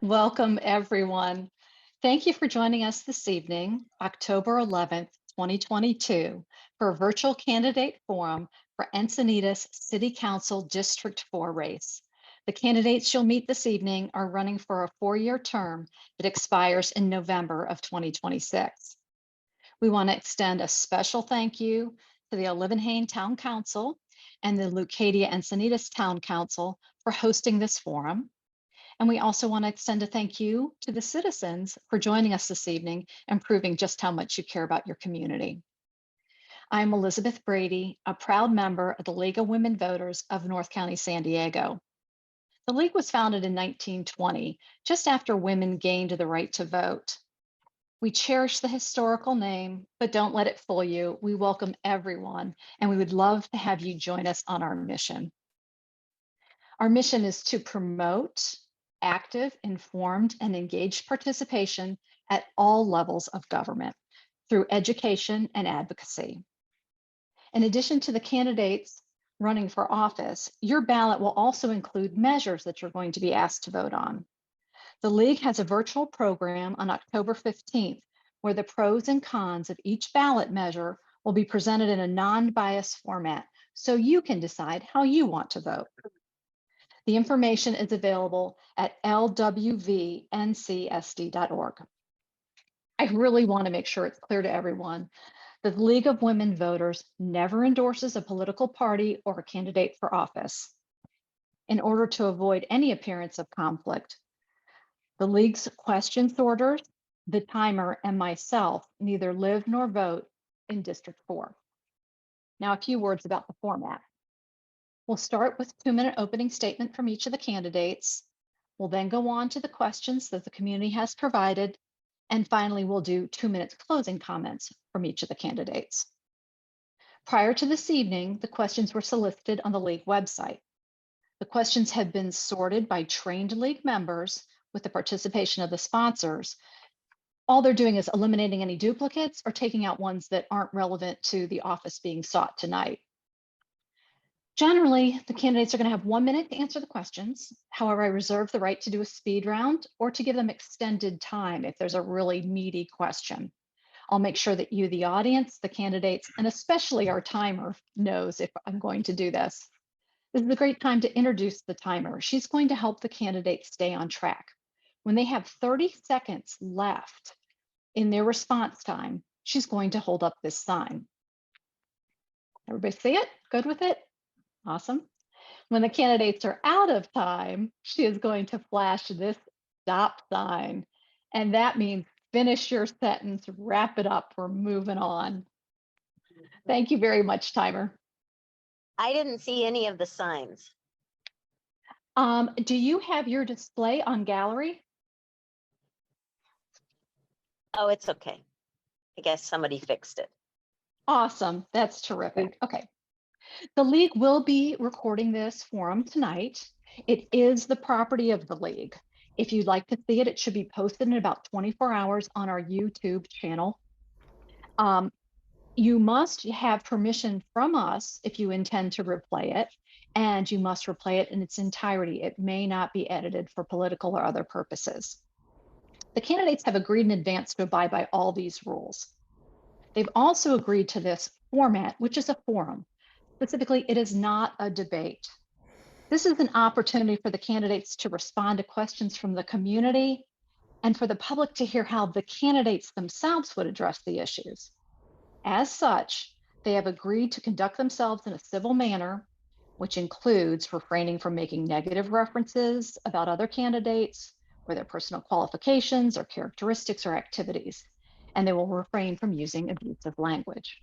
Welcome, everyone. Thank you for joining us this evening, October 11th, 2022, for a virtual candidate forum for Encinitas City Council District 4 race. The candidates you'll meet this evening are running for a 4-year term that expires in November of 2026. We want to extend a special thank you to the Olivenhain Town Council and the Leucadia Encinitas Town Council for hosting this forum. And we also want to extend a thank you to the citizens for joining us this evening and proving just how much you care about your community. I'm Elizabeth Brady, a proud member of the League of Women Voters of North County, San Diego. The League was founded in 1920, just after women gained the right to vote. We cherish the historical name, but don't let it fool you. We welcome everyone, and we would love to have you join us on our mission. Our mission is to promote active, informed, and engaged participation at all levels of government through education and advocacy. In addition to the candidates running for office, your ballot will also include measures that you're going to be asked to vote on. The League has a virtual program on October 15th, where the pros and cons of each ballot measure will be presented in a non-biased format, so you can decide how you want to vote. The information is available at lwvncsd.org. I really want to make sure it's clear to everyone that the League of Women Voters never endorses a political party or a candidate for office. In order to avoid any appearance of conflict, the League's question sorters, the timer, and myself neither live nor vote in District 4. Now, a few words about the format. We'll start with a 2-minute opening statement from each of the candidates. We'll then go on to the questions that the community has provided. And finally, we'll do 2 minutes closing comments from each of the candidates. Prior to this evening, the questions were solicited on the League website. The questions have been sorted by trained League members with the participation of the sponsors. All they're doing is eliminating any duplicates or taking out ones that aren't relevant to the office being sought tonight. Generally, the candidates are going to have 1 minute to answer the questions. However, I reserve the right to do a speed round or to give them extended time if there's a really meaty question. I'll make sure that you, the audience, the candidates, and especially our timer knows if I'm going to do this. This is a great time to introduce the timer. She's going to help the candidates stay on track. When they have 30 seconds left in their response time, she's going to hold up this sign. Everybody see it? Good with it? Awesome. When the candidates are out of time, she is going to flash this stop sign. And that means finish your sentence, wrap it up, we're moving on. Thank you very much, timer. I didn't see any of the signs. Do you have your display on gallery? Oh, it's okay. I guess somebody fixed it. Awesome. That's terrific. Okay. The League will be recording this forum tonight. It is the property of the League. If you'd like to see it, it should be posted in about 24 hours on our YouTube channel. You must have permission from us if you intend to replay it, and you must replay it in its entirety. It may not be edited for political or other purposes. The candidates have agreed in advance to abide by all these rules. They've also agreed to this format, which is a forum. Specifically, it is not a debate. This is an opportunity for the candidates to respond to questions from the community and for the public to hear how the candidates themselves would address the issues. As such, they have agreed to conduct themselves in a civil manner, which includes refraining from making negative references about other candidates or their personal qualifications or characteristics or activities, and they will refrain from using abusive language.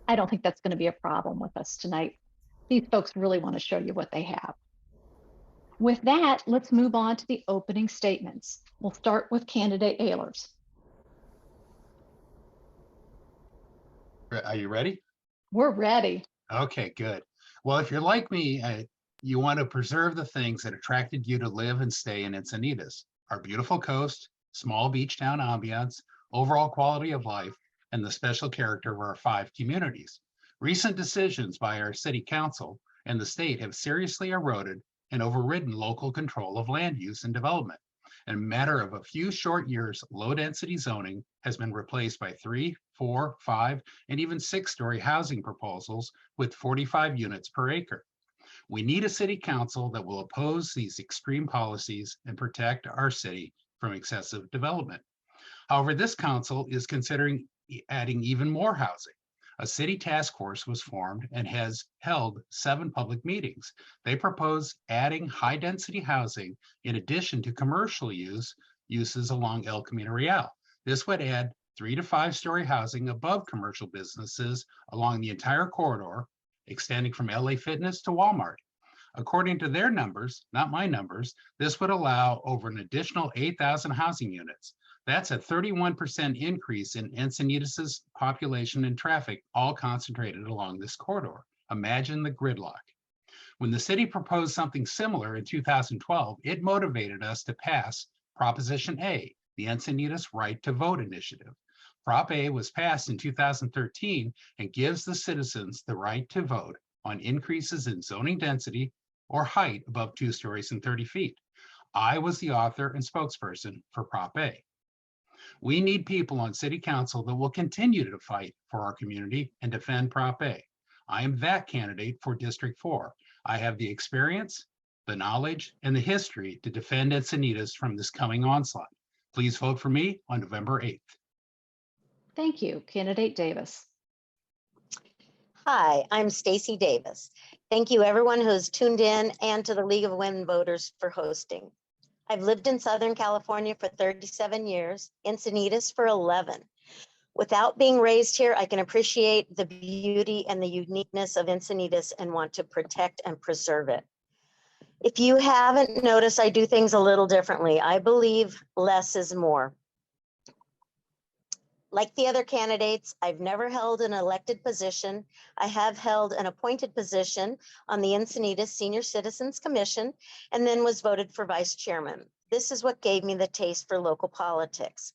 I don't think that's going to be a problem with us tonight. These folks really want to show you what they have. With that, let's move on to the opening statements. We'll start with candidate Ehlers. Are you ready? We're ready. Okay, good. Well, if you're like me, you want to preserve the things that attracted you to live and stay in Encinitas: our beautiful coast, small beach town ambiance, overall quality of life, and the special character of our 5 communities. Recent decisions by our city council and the state have seriously eroded and overridden local control of land use and development. In a matter of a few short years, low-density zoning has been replaced by 3, 4, 5, and even 6-story housing proposals with 45 units per acre. We need a city council that will oppose these extreme policies and protect our city from excessive development. However, this council is considering adding even more housing. A city task force was formed and has held 7 public meetings. They propose adding high-density housing in addition to commercial uses along El Camino Real. This would add 3 to 5-story housing above commercial businesses along the entire corridor, extending from LA Fitness to Walmart. According to their numbers, not my numbers, this would allow over an additional 8,000 housing units. That's a 31% increase in Encinitas' population and traffic, all concentrated along this corridor. Imagine the gridlock. When the city proposed something similar in 2012, it motivated us to pass Proposition A, the Encinitas Right to Vote Initiative. Prop A was passed in 2013 and gives the citizens the right to vote on increases in zoning density or height above 2 stories and 30 feet. I was the author and spokesperson for Prop A. We need people on city council that will continue to fight for our community and defend Prop A. I am that candidate for District 4. I have the experience, the knowledge, and the history to defend Encinitas from this coming onslaught. Please vote for me on November 8th. Thank you, Candidate Davis. Hi, I'm Stacie Davis. Thank you everyone who's tuned in and to the League of Women Voters for hosting. I've lived in Southern California for 37 years, Encinitas for 11. Without being raised here, I can appreciate the beauty and the uniqueness of Encinitas and want to protect and preserve it. If you haven't noticed, I do things a little differently. I believe less is more. Like the other candidates, I've never held an elected position. I have held an appointed position on the Encinitas Senior Citizens Commission and then was voted for vice chairman. This is what gave me the taste for local politics.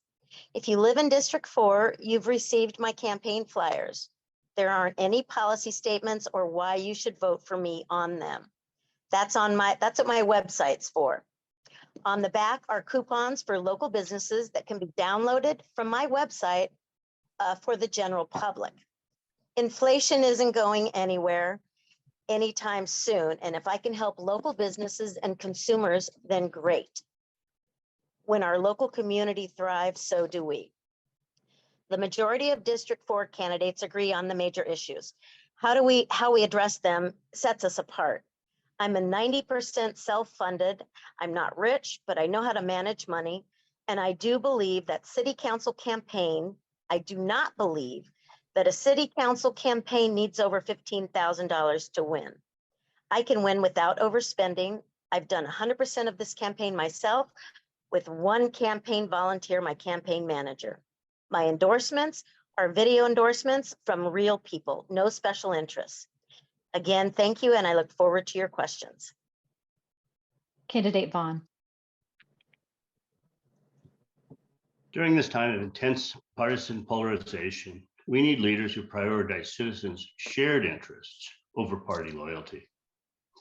If you live in District 4, you've received my campaign flyers. There aren't any policy statements or why you should vote for me on them. That's what my website's for. On the back are coupons for local businesses that can be downloaded from my website for the general public. Inflation isn't going anywhere anytime soon, and if I can help local businesses and consumers, then great. When our local community thrives, so do we. The majority of District 4 candidates agree on the major issues. How we address them sets us apart. I'm a 90% self-funded. I'm not rich, but I know how to manage money. And I do believe that city council campaign, I do not believe that a city council campaign needs over $15,000 to win. I can win without overspending. I've done 100% of this campaign myself with one campaign volunteer, my campaign manager. My endorsements are video endorsements from real people, no special interests. Again, thank you, and I look forward to your questions. Candidate Vaughn. During this time of intense partisan polarization, we need leaders who prioritize citizens' shared interests over party loyalty.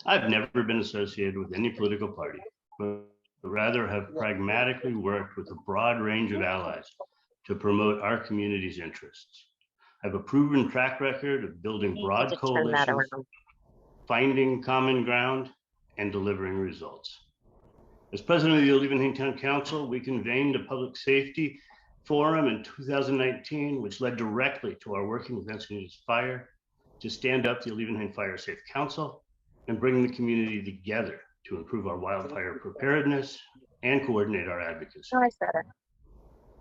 I've never been associated with any political party, but rather have pragmatically worked with a broad range of allies to promote our community's interests. I have a proven track record of building broad coalitions, finding common ground, and delivering results. As president of the Olevenhagen Town Council, we convened a public safety forum in 2019, which led directly to our working with Encinitas Fire to stand up the Olevenhagen Fire Safe Council and bring the community together to improve our wildfire preparedness and coordinate our advocacy. Oh, I said it.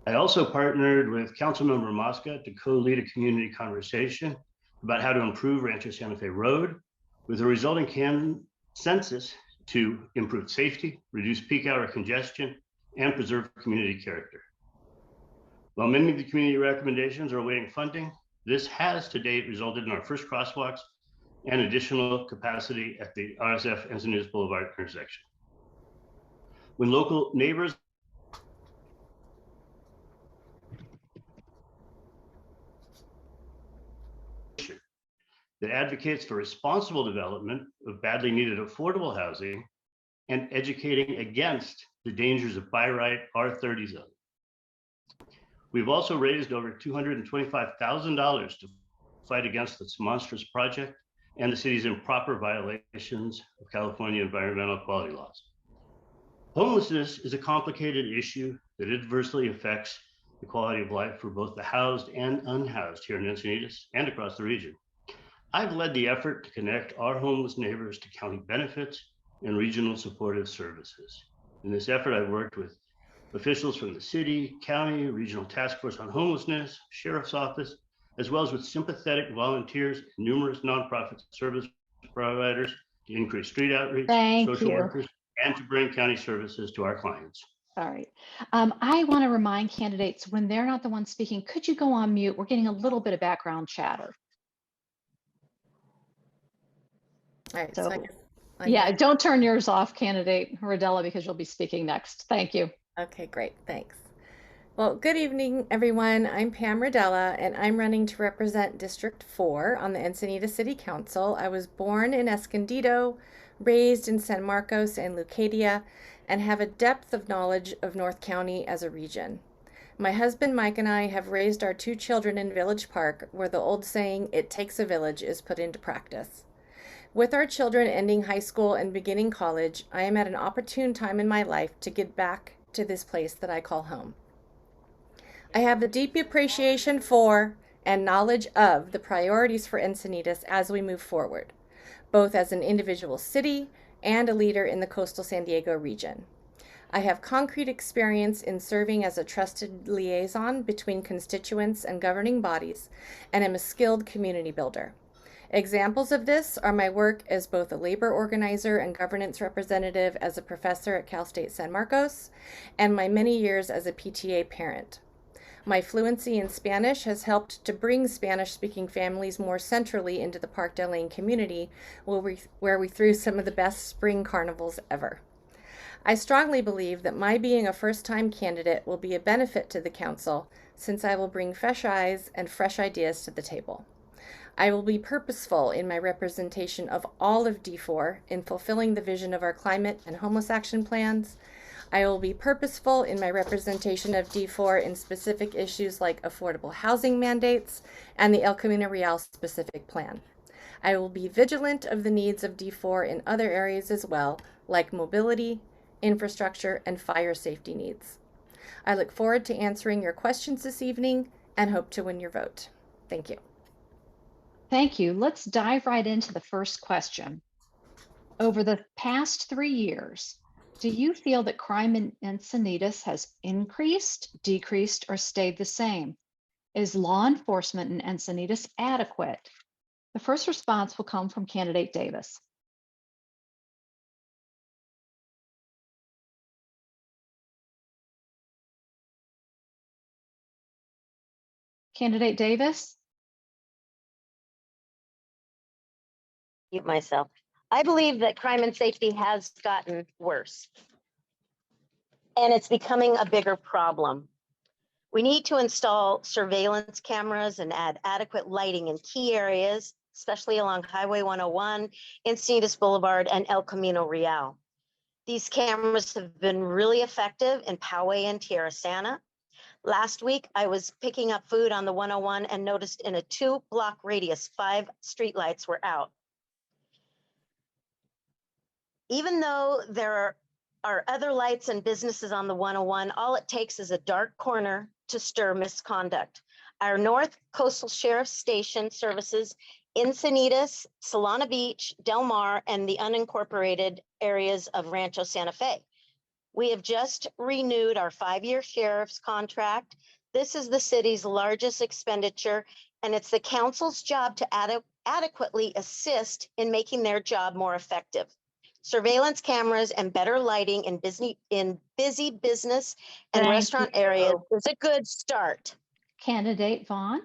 I also partnered with Councilmember Mosca to co-lead a community conversation about how to improve Rancho Santa Fe Road with a resulting consensus to improve safety, reduce peak hour congestion, and preserve community character. While many of the community recommendations are awaiting funding, this has to date resulted in our first crosswalks and additional capacity at the RSF Encinitas Boulevard intersection. When local neighbors that advocates for responsible development of badly needed affordable housing and educating against the dangers of by right R30 zone. We've also raised over $225,000 to fight against this monstrous project and the city's improper violations of California environmental quality laws. Homelessness is a complicated issue that adversely affects the quality of life for both the housed and unhoused here in Encinitas and across the region. I've led the effort to connect our homeless neighbors to county benefits and regional supportive services. In this effort, I've worked with officials from the city, county, regional task force on homelessness, sheriff's office, as well as with sympathetic volunteers and numerous nonprofit service providers to increase street outreach, Thank social you. workers, and to bring county services to our clients. All right. I want to remind candidates when they're not the ones speaking, could you go on mute? We're getting a little bit of background chatter. All right. So, I yeah, guess. don't turn yours off, candidate Redela, because you'll be speaking next. Thank you. Okay, great. Thanks. Well, good evening, everyone. I'm Pam Redela, and I'm running to represent District 4 on the Encinitas City Council. I was born in Escondido, raised in San Marcos and Leucadia, and have a depth of knowledge of North County as a region. My husband Mike and I have raised our 2 children in Village Park, where the old saying, "It takes a village," is put into practice. With our children ending high school and beginning college, I am at an opportune time in my life to get back to this place that I call home. I have a deep appreciation for and knowledge of the priorities for Encinitas as we move forward, both as an individual city and a leader in the coastal San Diego region. I have concrete experience in serving as a trusted liaison between constituents and governing bodies, and am a skilled community builder. Examples of this are my work as both a labor organizer and governance representative as a professor at Cal State San Marcos, and my many years as a PTA parent. My fluency in Spanish has helped to bring Spanish-speaking families more centrally into the Park Del Lane community, where we threw some of the best spring carnivals ever. I strongly believe that my being a first-time candidate will be a benefit to the council, since I will bring fresh eyes and fresh ideas to the table. I will be purposeful in my representation of all of D4 in fulfilling the vision of our climate and homeless action plans. I will be purposeful in my representation of D4 in specific issues like affordable housing mandates and the El Camino Real specific plan. I will be vigilant of the needs of D4 in other areas as well, like mobility, infrastructure, and fire safety needs. I look forward to answering your questions this evening and hope to win your vote. Thank you. Thank you. Let's dive right into the first question. Over the past 3 years, do you feel that crime in Encinitas has increased, decreased, or stayed the same? Is law enforcement in Encinitas adequate? The first response will come from candidate Davis. Candidate Davis? Mute myself. I believe that crime and safety has gotten worse. And it's becoming a bigger problem. We need to install surveillance cameras and add adequate lighting in key areas, especially along Highway 101, Encinitas Boulevard, and El Camino Real. These cameras have been really effective in Poway and Tierra Santa. Last week, I was picking up food on the 101 and noticed in a 2-block radius, 5 streetlights were out. Even though there are other lights and businesses on the 101, all it takes is a dark corner to stir misconduct. Our North Coastal Sheriff's Station services Encinitas, Solana Beach, Del Mar, and the unincorporated areas of Rancho Santa Fe. We have just renewed our 5-year sheriff's contract. This is the city's largest expenditure, and it's the council's job to adequately assist in making their job more effective. Surveillance cameras and better lighting in busy business and restaurant areas is a good start. Candidate Vaughn?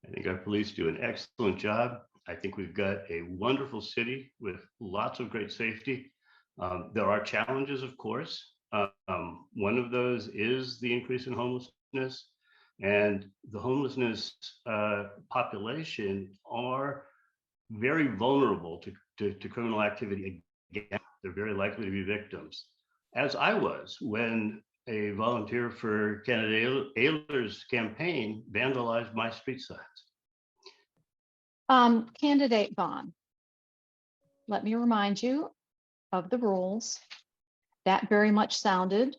I think our police do an excellent job. I think we've got a wonderful city with lots of great safety. There are challenges, of course. One of those is the increase in homelessness. And the homelessness population are very vulnerable to criminal activity. Again, they're very likely to be victims, as I was when a volunteer for candidate Ehlers' campaign vandalized my street signs. Candidate Vaughn, let me remind you of the rules. That very much sounded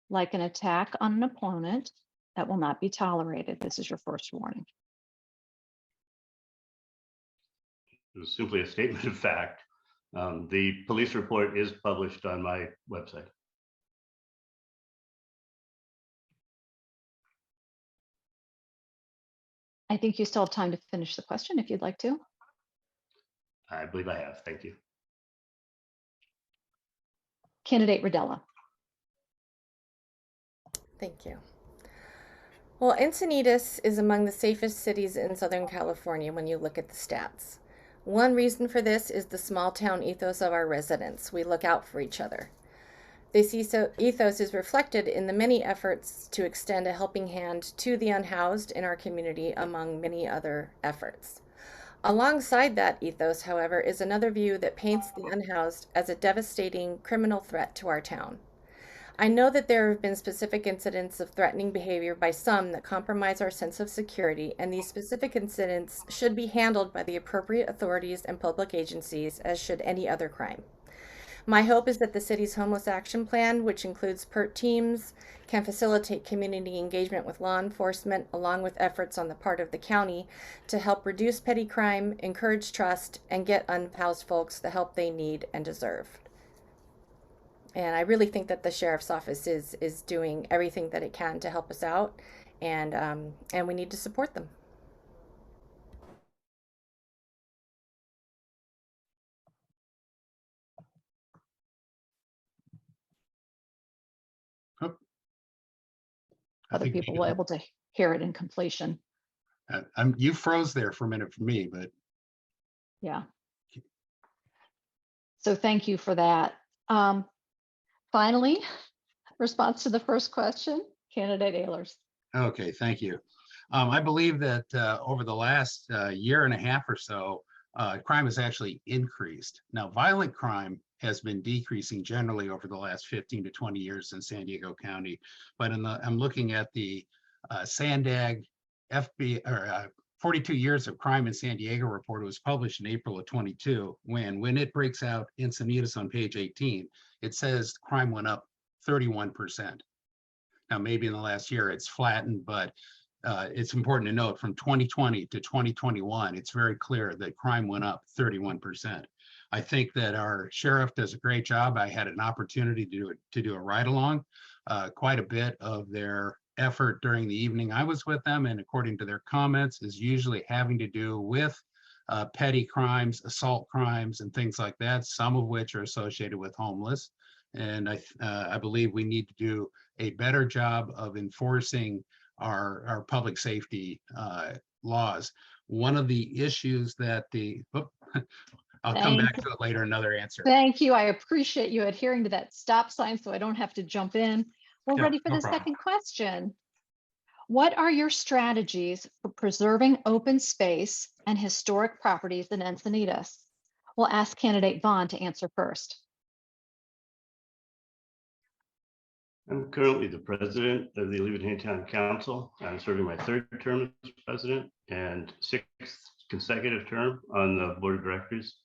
like an attack on an opponent. That will not be tolerated. This is your first warning. It was simply a statement of fact. The police report is published on my website. I think you still have time to finish the question if you'd like to. I believe I have. Thank you. Candidate Redela. Thank you. Well, Encinitas is among the safest cities in Southern California when you look at the stats. One reason for this is the small town ethos of our residents. We look out for each other. This ethos is reflected in the many efforts to extend a helping hand to the unhoused in our community, among many other efforts. Alongside that ethos, however, is another view that paints the unhoused as a devastating criminal threat to our town. I know that there have been specific incidents of threatening behavior by some that compromise our sense of security, and these specific incidents should be handled by the appropriate authorities and public agencies, as should any other crime. My hope is that the city's homeless action plan, which includes PERT teams, can facilitate community engagement with law enforcement, along with efforts on the part of the county to help reduce petty crime, encourage trust, and get unhoused folks the help they need and deserve. And I really think that the sheriff's office is doing everything that it can to help us out, and we need to support them. Other people will be able to hear it in completion. You froze there for a minute for me, but Yeah. So thank you for that. Finally, response to the first question, Candidate Ehlers. okay, thank you. I believe that over the last year and a half or so, crime has actually increased. Now, violent crime has been decreasing generally over the last 15 to 20 years in San Diego County. But I'm looking at the Sandag 42 years of crime in San Diego report. It was published in April of 22. When it breaks out Encinitas on page 18, it says crime went up 31%. Now, maybe in the last year it's flattened, but it's important to note from 2020 to 2021, it's very clear that crime went up 31%. I think that our sheriff does a great job. I had an opportunity to do a ride along. Quite a bit of their effort during the evening I was with them, and according to their comments, is usually having to do with petty crimes, assault crimes, and things like that, some of which are associated with homeless. And I believe we need to do a better job of enforcing our public safety laws. One of the issues that I'll come back to it later, another answer. Thank you. I appreciate you adhering to that stop sign so I don't have to jump in. We're ready for the second question. What are your strategies for preserving open space and historic properties in Encinitas? We'll ask candidate Vaughn to answer first. I'm currently the president of the Leavenworth Town Council. I'm serving my third term as president and sixth consecutive term on the board of directors.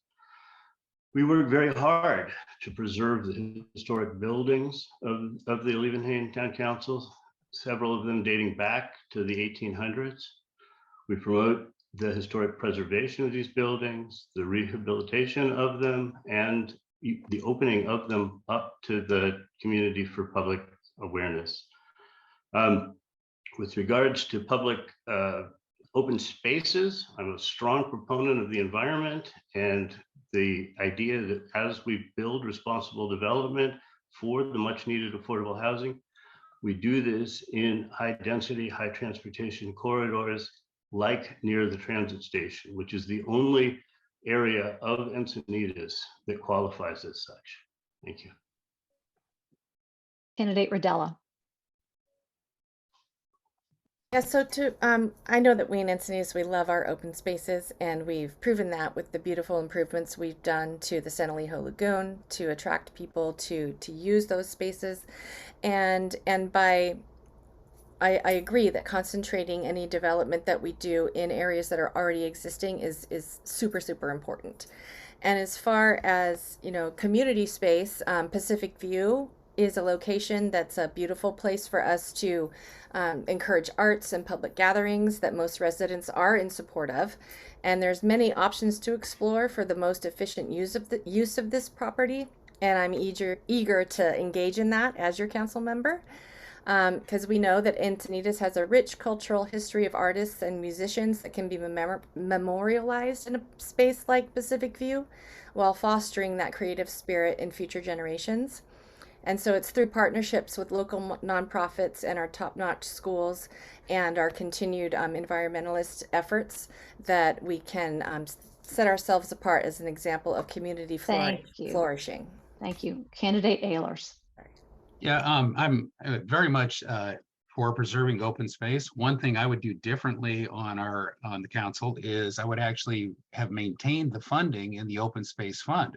We work very hard to preserve the historic buildings of the Leavenworth Town Council, several of them dating back to the 1800s. We promote the historic preservation of these buildings, the rehabilitation of them, and the opening of them up to the community for public awareness. With regards to public open spaces, I'm a strong proponent of the environment and the idea that as we build responsible development for the much needed affordable housing, we do this in high density, high transportation corridors, like near the transit station, which is the only area of Encinitas that qualifies as such. Thank you. Candidate Redela. Yeah, so I know that we in Encinitas, we love our open spaces, and we've proven that with the beautiful improvements we've done to the San Elijo Lagoon to attract people to use those spaces, and by I agree that concentrating any development that we do in areas that are already existing is super, super important. And as far as, community space, Pacific View is a location that's a beautiful place for us to encourage arts and public gatherings that most residents are in support of. And there's many options to explore for the most efficient use of this property. And I'm eager to engage in that as your council member, because we know that Encinitas has a rich cultural history of artists and musicians that can be memorialized in a space like Pacific View while fostering that creative spirit in future generations. And so it's through partnerships with local nonprofits and our top-notch schools and our continued environmentalist efforts that we can set ourselves apart as an example of community Thank you. flourishing. Thank you. Candidate Ehlers. Yeah, I'm very much for preserving open space. One thing I would do differently on the council is I would actually have maintained the funding in the open space fund.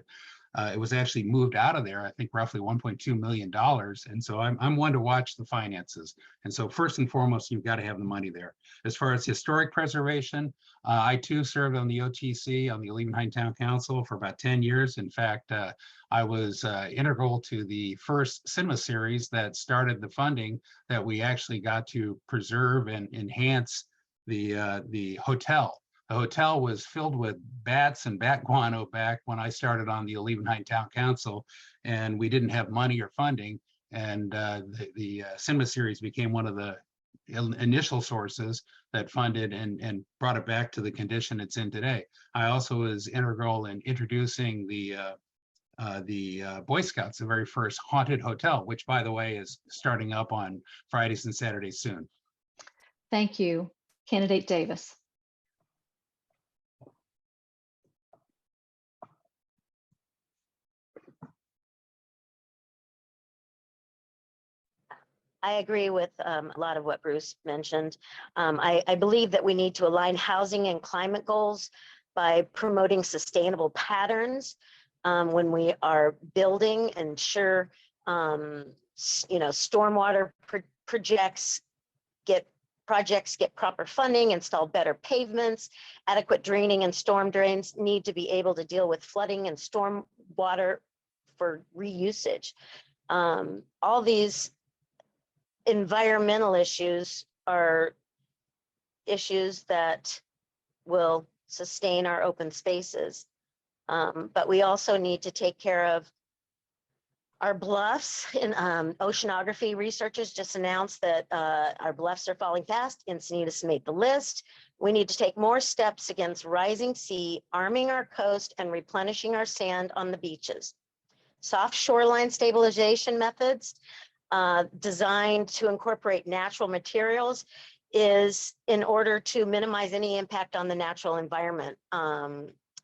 It was actually moved out of there, I think roughly $1.2 million. And so I'm one to watch the finances. And so first and foremost, you've got to have the money there. As far as historic preservation, I too served on the OTC, on the Olevenheim Town Council for about 10 years. In fact, I was integral to the first cinema series that started the funding that we actually got to preserve and enhance the hotel. The hotel was filled with bats and bat guano back when I started on the Olevenheim Town Council, and we didn't have money or funding. And the cinema series became one of the initial sources that funded and brought it back to the condition it's in today. I also was integral in introducing the Boy Scouts, the very first haunted hotel, which, by the way, is starting up on Fridays and Saturdays soon. Thank you. Candidate Davis. I agree with a lot of what Bruce mentioned. I believe that we need to align housing and climate goals by promoting sustainable patterns when we are building, ensure stormwater projects get proper funding, install better pavements, adequate draining and storm drains need to be able to deal with flooding and storm water for reusage. All these environmental issues are issues that will sustain our open spaces. But we also need to take care of our bluffs. In oceanography, researchers just announced that our bluffs are falling fast. Encinitas made the list. We need to take more steps against rising sea, arming our coast, and replenishing our sand on the beaches. Soft shoreline stabilization methods designed to incorporate natural materials is in order to minimize any impact on the natural environment.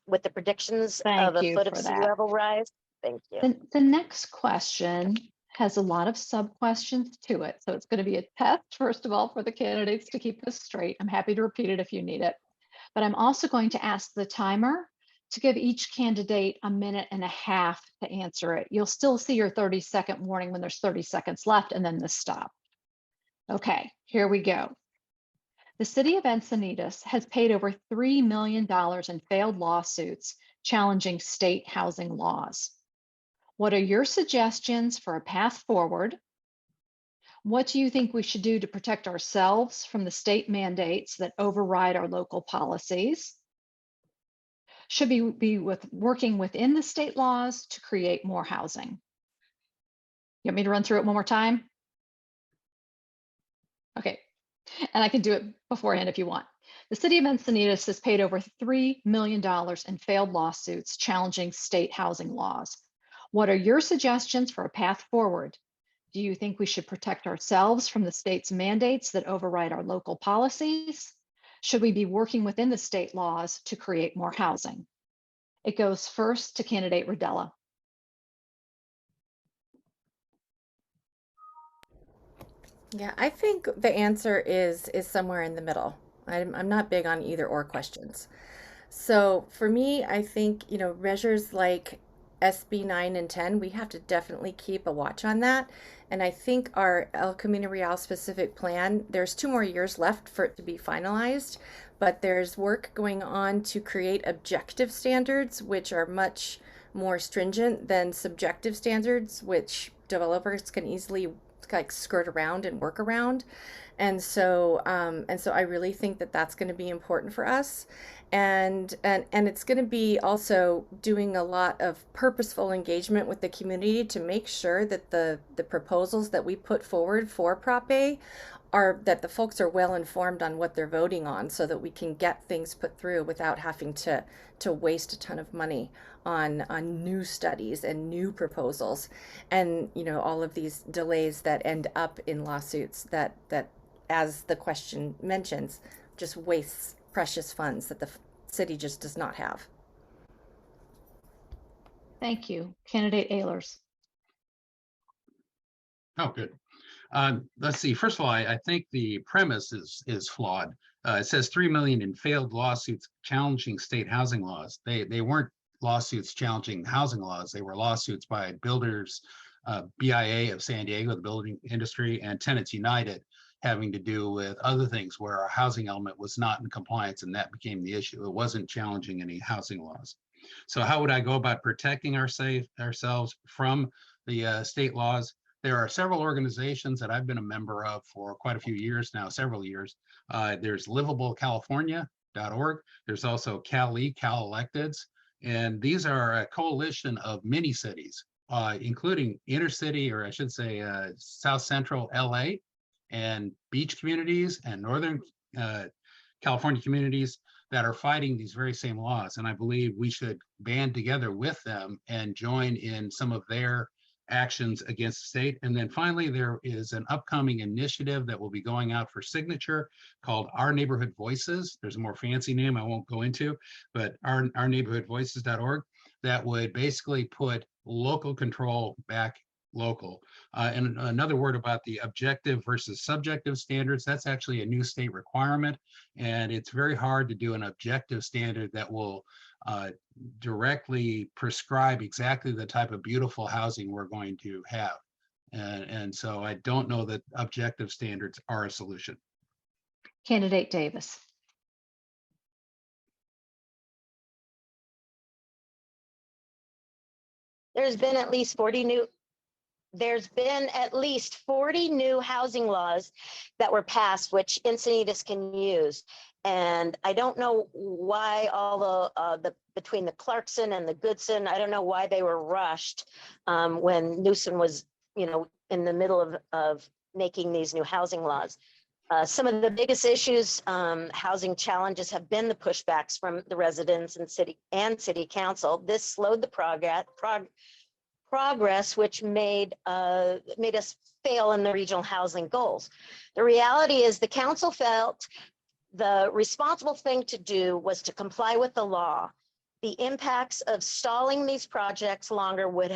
With the predictions of a foot of sea level rise. Thank you. The next question has a lot of sub-questions to it. So it's going to be a test, first of all, for the candidates to keep this straight. I'm happy to repeat it if you need it. But I'm also going to ask the timer to give each candidate a minute and a half to answer it. You'll still see your 30-second warning when there's 30 seconds left, and then this stop. Okay, here we go. The city of Encinitas has paid over $3 million in failed lawsuits challenging state housing laws. What are your suggestions for a path forward? What do you think we should do to protect ourselves from the state mandates that override our local policies? Should we be working within the state laws to create more housing? You want me to run through it one more time? Okay, and I can do it beforehand if you want. The city of Encinitas has paid over $3 million in failed lawsuits challenging state housing laws. What are your suggestions for a path forward? Do you think we should protect ourselves from the state's mandates that override our local policies? Should we be working within the state laws to create more housing? It goes first to candidate Redela. Yeah, I think the answer is somewhere in the middle. I'm not big on either or questions. So for me, I think, measures like SB 9 and 10, we have to definitely keep a watch on that. And I think our El Camino Real specific plan, there's 2 more years left for it to be finalized, but there's work going on to create objective standards, which are much more stringent than subjective standards, which developers can easily like skirt around and work around. And so I really think that that's going to be important for us. And it's going to be also doing a lot of purposeful engagement with the community to make sure that the proposals that we put forward for Prop A are that the folks are well informed on what they're voting on so that we can get things put through without having to waste a ton of money on new studies and new proposals, and all of these delays that end up in lawsuits that as the question mentions, just wastes precious funds that the city just does not have. Thank you. Candidate Ehlers. Oh, good. Let's see. First of all, I think the premise is flawed. It says 3 million in failed lawsuits challenging state housing laws. They weren't lawsuits challenging housing laws. They were lawsuits by builders, BIA of San Diego, the building industry, and Tenants United, having to do with other things where our housing element was not in compliance, and that became the issue. It wasn't challenging any housing laws. So how would I go about protecting ourselves from the state laws? There are several organizations that I've been a member of for quite a few years now, several years. There's livablecalifornia.org. There's also Cal Electeds. And these are a coalition of many cities, including inner city, or I should say South Central LA, and beach communities and Northern California communities that are fighting these very same laws. And I believe we should band together with them and join in some of their actions against the state. And then finally, there is an upcoming initiative that will be going out for signature called Our Neighborhood Voices. There's a more fancy name I won't go into, but ourneighborhoodvoices.org, that would basically put local control back local. And another word about the objective versus subjective standards, that's actually a new state requirement. And it's very hard to do an objective standard that will directly prescribe exactly the type of beautiful housing we're going to have. And so I don't know that objective standards are a solution. Candidate Davis. There's been at least 40 new housing laws that were passed, which Encinitas can use. And I don't know why all the between the Clarkson and the Goodson, I don't know why they were rushed when Newsom was, in the middle of making these new housing laws. Some of the biggest issues, housing challenges, have been the pushbacks from the residents and city council. This slowed the progress, which made us fail in the regional housing goals. The reality is the council felt the responsible thing to do was to comply with the law. The impacts of stalling these projects longer would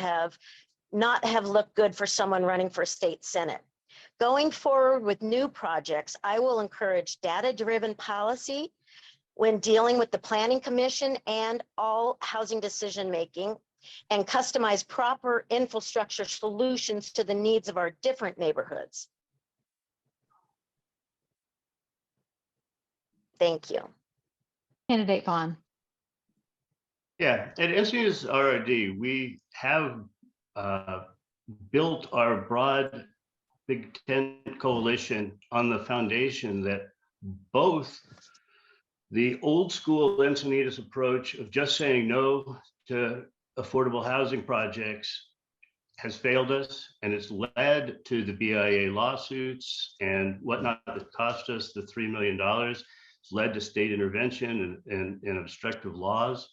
not have looked good for someone running for state senate. Going forward with new projects, I will encourage data-driven policy when dealing with the Planning Commission and all housing decision-making, and customize proper infrastructure solutions to the needs of our different neighborhoods. Thank you. Candidate Vaughn. Yeah, at Encinitas RRD, we have built our broad Big Tent coalition on the foundation that both the old school Encinitas approach of just saying no to affordable housing projects has failed us, and it's led to the BIA lawsuits and whatnot that cost us the $3 million. It's led to state intervention and obstructive laws.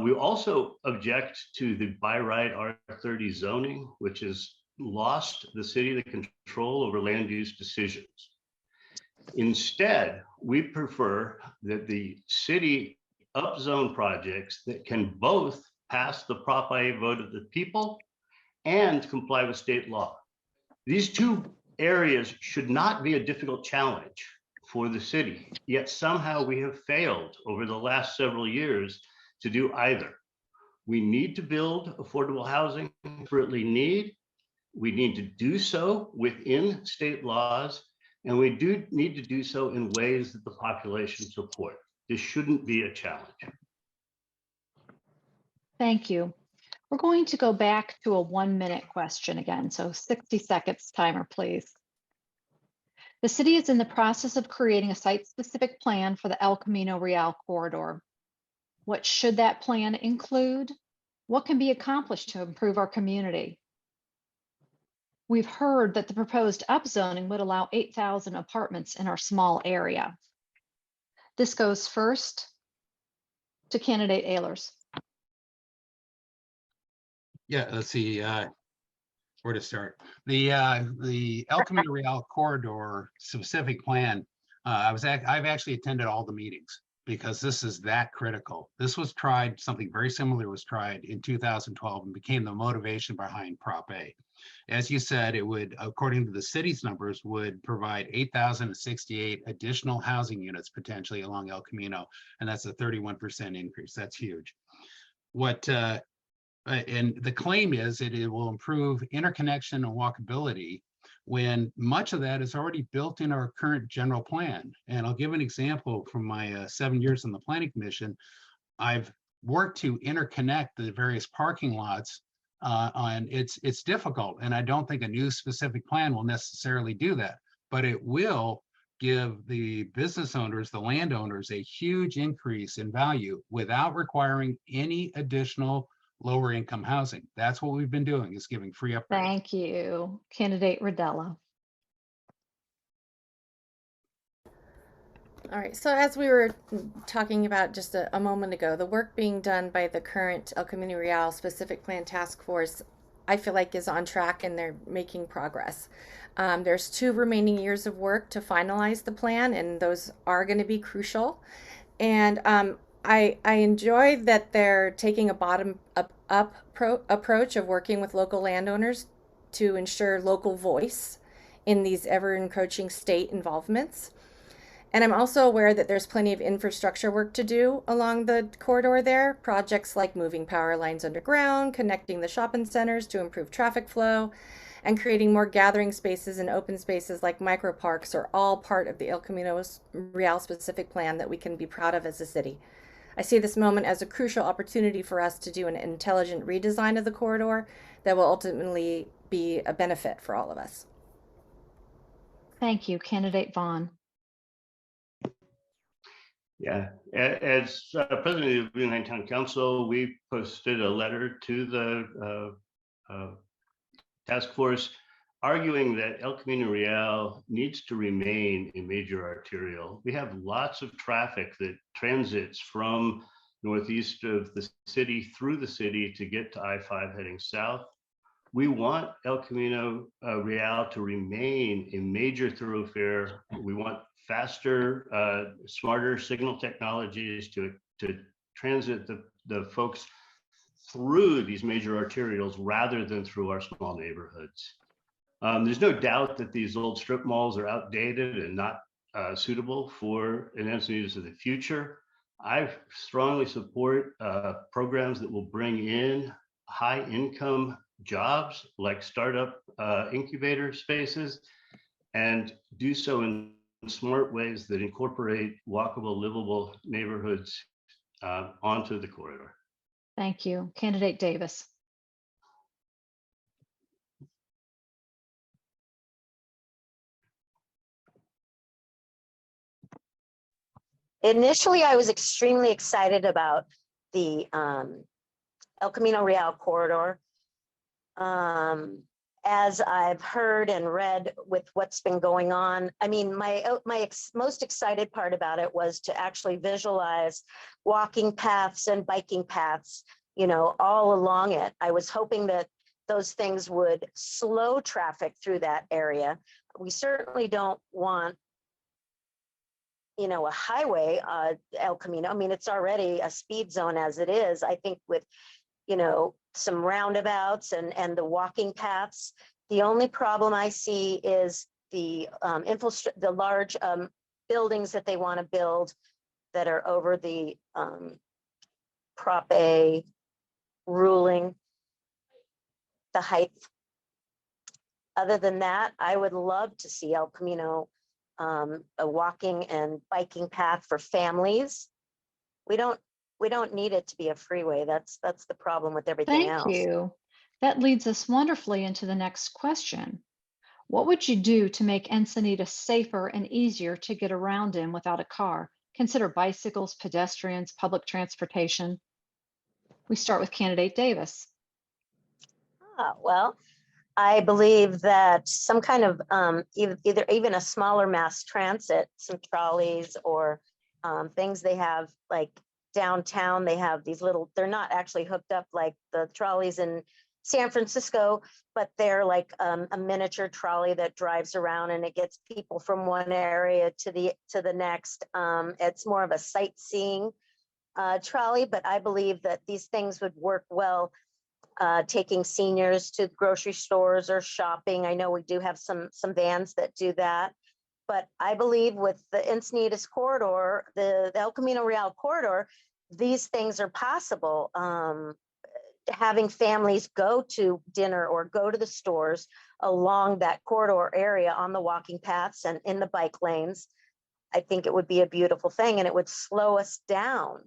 We also object to the by right R30 zoning, which has lost the city the control over land use decisions. Instead, we prefer that the city upzone projects that can both pass the Prop A vote of the people and comply with state law. These two areas should not be a difficult challenge for the city. Yet somehow we have failed over the last several years to do either. We need to build affordable housing we desperately need. We need to do so within state laws, and we do need to do so in ways that the population support. This shouldn't be a challenge. Thank you. We're going to go back to a 1-minute question again. So 60 seconds timer, please. The city is in the process of creating a site-specific plan for the El Camino Real corridor. What should that plan include? What can be accomplished to improve our community? We've heard that the proposed upzoning would allow 8,000 apartments in our small area. This goes first to candidate Ehlers. Yeah, let's see where to start. The El Camino Real corridor specific plan. I've actually attended all the meetings because this is that critical. This was tried, something very similar was tried in 2012 and became the motivation behind Prop A. As you said, it would, according to the city's numbers, would provide 8,068 additional housing units potentially along El Camino, and that's a 31% increase. That's huge. And the claim is that it will improve interconnection and walkability when much of that is already built in our current general plan. And I'll give an example from my 7 years on the Planning Commission. I've worked to interconnect the various parking lots, and it's difficult. And I don't think a new specific plan will necessarily do that, but it will give the business owners, the landowners, a huge increase in value without requiring any additional lower income housing. That's what we've been doing, is giving free upgrades. Thank you. Candidate Redela. All right, so as we were talking about just a moment ago, the work being done by the current El Camino Real Specific Plan Task Force, I feel like is on track and they're making progress. There's 2 remaining years of work to finalize the plan, and those are going to be crucial. And I enjoy that they're taking a bottom-up approach of working with local landowners to ensure local voice in these ever-encroaching state involvements. And I'm also aware that there's plenty of infrastructure work to do along the corridor there. Projects like moving power lines underground, connecting the shopping centers to improve traffic flow, and creating more gathering spaces and open spaces like micro parks are all part of the El Camino Real specific plan that we can be proud of as a city. I see this moment as a crucial opportunity for us to do an intelligent redesign of the corridor that will ultimately be a benefit for all of us. Thank you. Candidate Vaughn. Yeah, as president of the United Town Council, we posted a letter to the task force arguing that El Camino Real needs to remain a major arterial. We have lots of traffic that transits from northeast of the city through the city to get to I-5 heading south. We want El Camino Real to remain a major thoroughfare. We want faster, smarter signal technologies to transit the folks through these major arterials rather than through our small neighborhoods. There's no doubt that these old strip malls are outdated and not suitable for an Encinitas of the future. I strongly support programs that will bring in high income jobs like startup incubator spaces, and do so in smart ways that incorporate walkable, livable neighborhoods onto the corridor. Thank you. Candidate Davis. Initially, I was extremely excited about the El Camino Real corridor. As I've heard and read with what's been going on, I mean, my most excited part about it was to actually visualize walking paths and biking paths, you know, all along it. I was hoping that those things would slow traffic through that area. We certainly don't want, you know, a highway, El Camino. I mean, it's already a speed zone as it is. I think with, you know, some roundabouts and the walking paths, The only problem I see is the the large buildings that they want to build that are over the Prop A ruling, the height. Other than that, I would love to see El Camino a walking and biking path for families. We don't need it to be a freeway. That's the problem with everything Thank else. you. That leads us wonderfully into the next question. What would you do to make Encinitas safer and easier to get around in without a car? Consider bicycles, pedestrians, public transportation. We start with candidate Davis. Well, I believe that some kind of either even a smaller mass transit, some trolleys or things they have like downtown. They have these little, they're not actually hooked up like the trolleys in San Francisco, but they're like a miniature trolley that drives around and it gets people from one area to the next. It's more of a sightseeing trolley, but I believe that these things would work well taking seniors to grocery stores or shopping. I know we do have some vans that do that, but I believe with the Encinitas corridor, the El Camino Real corridor, these things are possible. Having families go to dinner or go to the stores along that corridor area on the walking paths and in the bike lanes, I think it would be a beautiful thing and it would slow us down.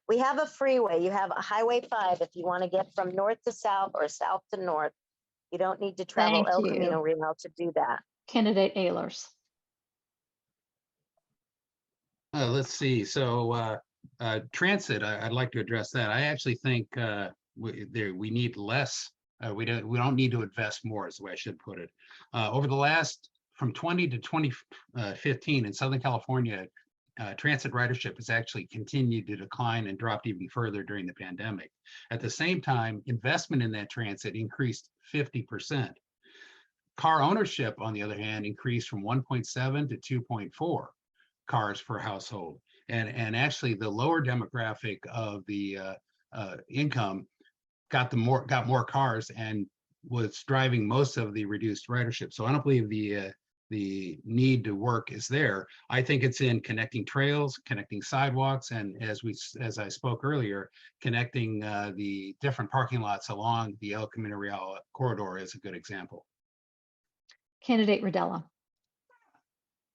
We have a freeway. You have a Highway 5 if you want to get from north to south or south to north. You don't need to travel Thank El you. Camino Real to do that. Candidate Ehlers. Let's see. So transit, I'd like to address that. I actually think we need less. We don't need to invest more, is the way I should put it. Over the last from 20 to 2015 in Southern California, transit ridership has actually continued to decline and dropped even further during the pandemic. At the same time, investment in that transit increased 50%. Car ownership, on the other hand, increased from 1.7 to 2.4 cars per household. And actually the lower demographic of the income got more cars and was driving most of the reduced ridership. So I don't believe the need to work is there. I think it's in connecting trails, connecting sidewalks, and as I spoke earlier, connecting the different parking lots along the El Camino Real corridor is a good example. Candidate Redela.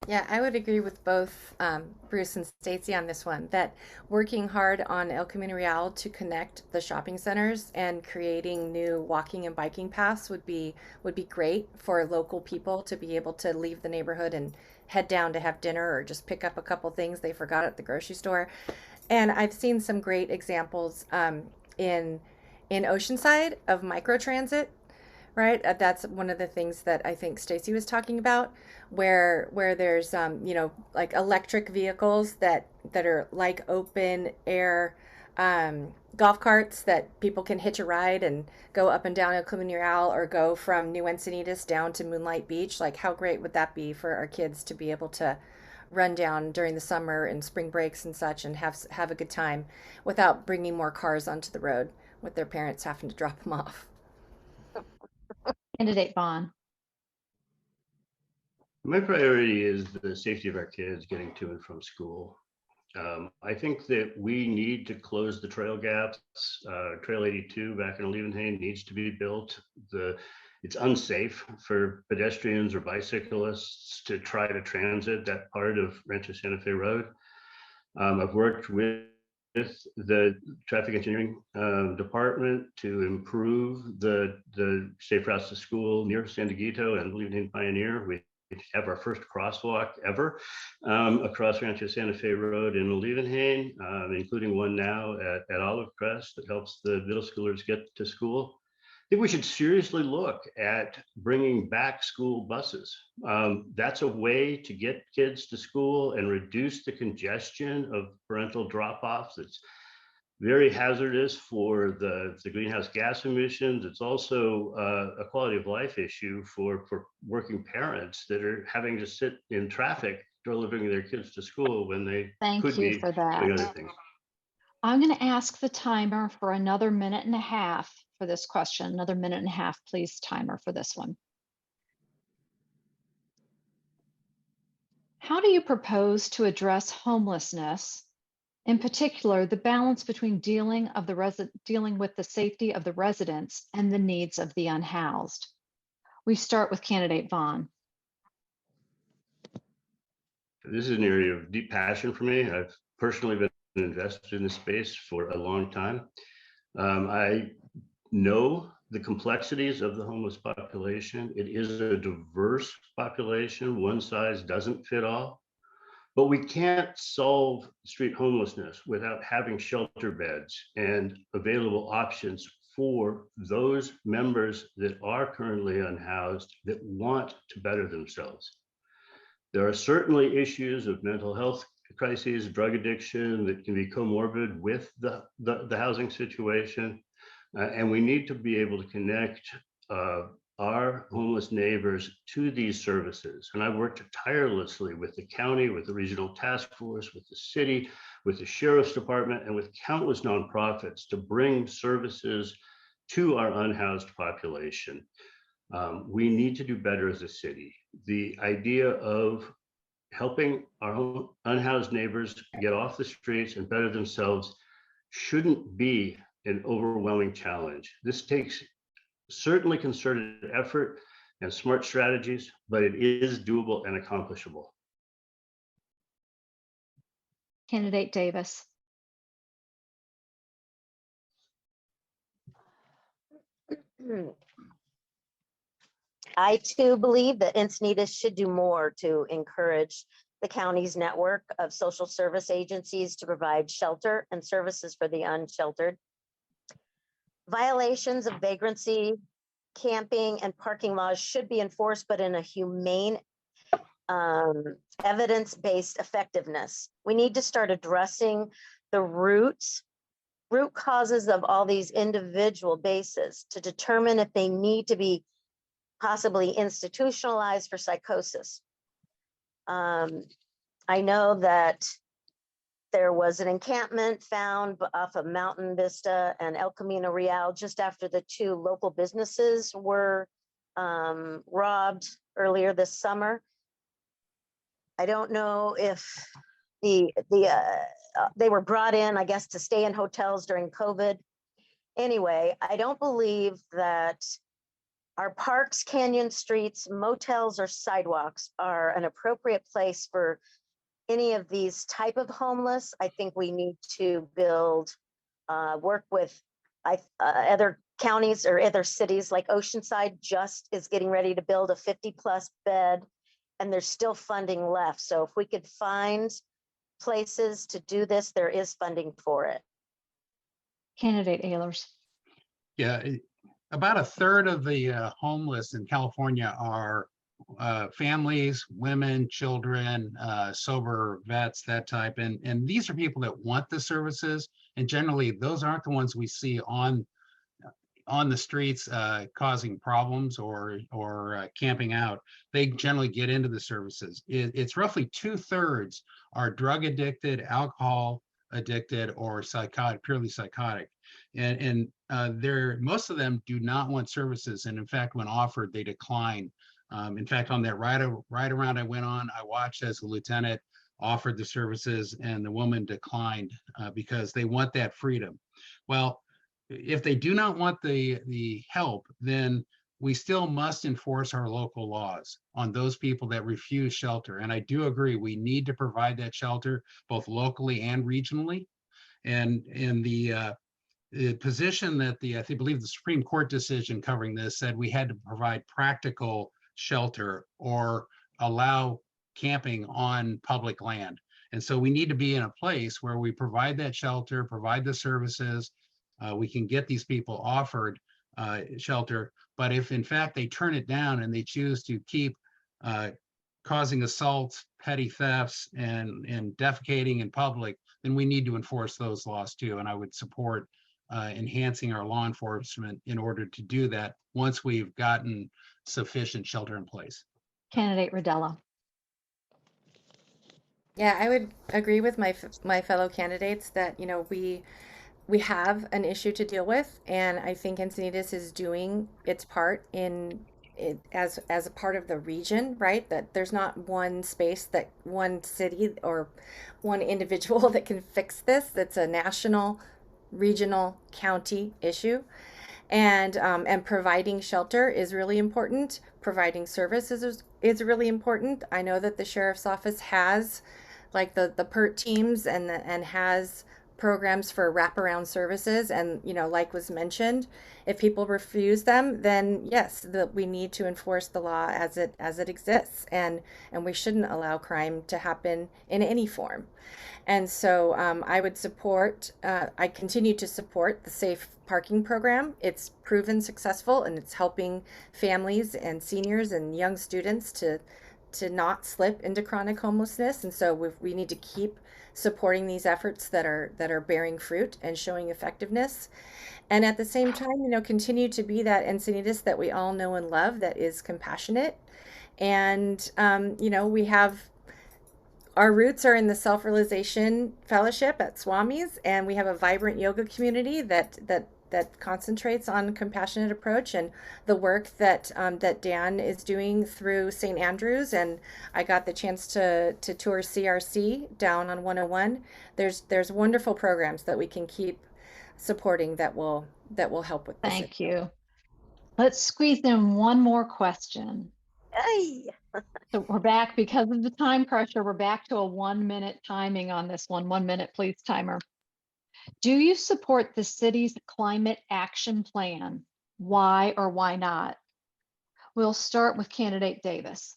Yeah, I would agree with both Bruce and Stacie on this one, that working hard on El Camino Real to connect the shopping centers and creating new walking and biking paths would be great for local people to be able to leave the neighborhood and head down to have dinner or just pick up a couple things they forgot at the grocery store. And I've seen some great examples in Oceanside of microtransit, right? That's one of the things that I think Stacie was talking about, where there's like electric vehicles that are like open air golf carts that people can hitch a ride and go up and down El Camino Real or go from New Encinitas down to Moonlight Beach. Like, how great would that be for our kids to be able to run down during the summer and spring breaks and such and have a good time without bringing more cars onto the road with their parents having to drop them off. Candidate Vaughn. My priority is the safety of our kids getting to and from school. I think that we need to close the trail gaps. Trail 82 back in Leeuwenhoek needs to be built. It's unsafe for pedestrians or bicyclists to try to transit that part of Rancho Santa Fe Road. I've worked with the traffic engineering department to improve the safe routes to school near San Dieguito and Leeuwenhoek Pioneer. We have our first crosswalk ever across Rancho Santa Fe Road in Leeuwenhoek, including one now at Olive Crest that helps the middle schoolers get to school. I think we should seriously look at bringing back school buses. That's a way to get kids to school and reduce the congestion of parental drop-offs. That's very hazardous for the greenhouse gas emissions. It's also a quality of life issue for working parents that are having to sit in traffic delivering their kids to school when they Thank could you be for doing other that. things. I'm going to ask the timer for another minute and a half for this question. Another minute and a half, please, timer for this one. How do you propose to address homelessness, in particular, the balance between dealing with the safety of the residents and the needs of the unhoused? We start with candidate Vaughn. This is an area of deep passion for me. I've personally been invested in this space for a long time. I know the complexities of the homeless population. It is a diverse population. One size doesn't fit all. But we can't solve street homelessness without having shelter beds and available options for those members that are currently unhoused that want to better themselves. There are certainly issues of mental health crises, drug addiction that can be comorbid with the housing situation. And we need to be able to connect our homeless neighbors to these services. And I've worked tirelessly with the county, with the regional task force, with the city, with the sheriff's department, and with countless nonprofits to bring services to our unhoused population. We need to do better as a city. The idea of helping our unhoused neighbors get off the streets and better themselves shouldn't be an overwhelming challenge. This takes certainly concerted effort and smart strategies, but it is doable and accomplishable. Candidate Davis. I too believe that Encinitas should do more to encourage the county's network of social service agencies to provide shelter and services for the unsheltered. Violations of vagrancy, camping, and parking laws should be enforced, but in a humane, evidence-based effectiveness. We need to start addressing the root causes of all these individual bases to determine if they need to be possibly institutionalized for psychosis. I know that there was an encampment found off of Mountain Vista and El Camino Real just after the two local businesses were robbed earlier this summer. I don't know if they were brought in, I guess, to stay in hotels during COVID. Anyway, I don't believe that our parks, canyon streets, motels, or sidewalks are an appropriate place for any of these type of homeless. I think we need to build, work with other counties or other cities, like Oceanside just is getting ready to build a 50+ bed, and there's still funding left. So if we could find places to do this, there is funding for it. Candidate Ehlers. Yeah, about a third of the homeless in California are families, women, children, sober vets, that type. And these are people that want the services. And generally, those aren't the ones we see on the streets causing problems or camping out. They generally get into the services. It's roughly 2/3 are drug addicted, alcohol addicted, or psychotic, purely psychotic. And most of them do not want services. And in fact, when offered, they decline. In fact, on that ride around I went on, I watched as the lieutenant offered the services and the woman declined because they want that freedom. Well, if they do not want the help, then we still must enforce our local laws on those people that refuse shelter. And I do agree, we need to provide that shelter both locally and regionally. And in the position that I believe the Supreme Court decision covering this said we had to provide practical shelter or allow camping on public land. And so we need to be in a place where we provide that shelter, provide the services. We can get these people offered shelter, but if in fact they turn it down and they choose to keep causing assaults, petty thefts, and defecating in public, then we need to enforce those laws too. And I would support enhancing our law enforcement in order to do that once we've gotten sufficient shelter in place. Candidate Redela. Yeah, I would agree with my fellow candidates that, we have an issue to deal with, and I think Encinitas is doing its part in it as a part of the region, right? That there's not one space, that one city or one individual that can fix this. That's a national, regional, county issue. And providing shelter is really important. Providing services is really important. I know that the sheriff's office has like the PERT teams and has programs for wraparound services. And like was mentioned, if people refuse them, then yes, we need to enforce the law as it exists, and we shouldn't allow crime to happen in any form. And so I continue to support the safe parking program. It's proven successful, and it's helping families and seniors and young students to not slip into chronic homelessness. And so we need to keep supporting these efforts that are bearing fruit and showing effectiveness. And at the same time, continue to be that Encinitas that we all know and love, that is compassionate. And we have our roots are in the Self-Realization Fellowship at Swami's, and we have a vibrant yoga community that concentrates on compassionate approach, and the work that Dan is doing through St. Andrews. And I got the chance to tour CRC down on 101. There's wonderful programs that we can keep supporting that will help with this. Thank you. Let's squeeze in one more question. Hey. So we're back because of the time pressure. We're back to a 1 minute timing on this one. 1 minute, please, timer. Do you support the city's climate action plan? Why or why not? We'll start with candidate Davis.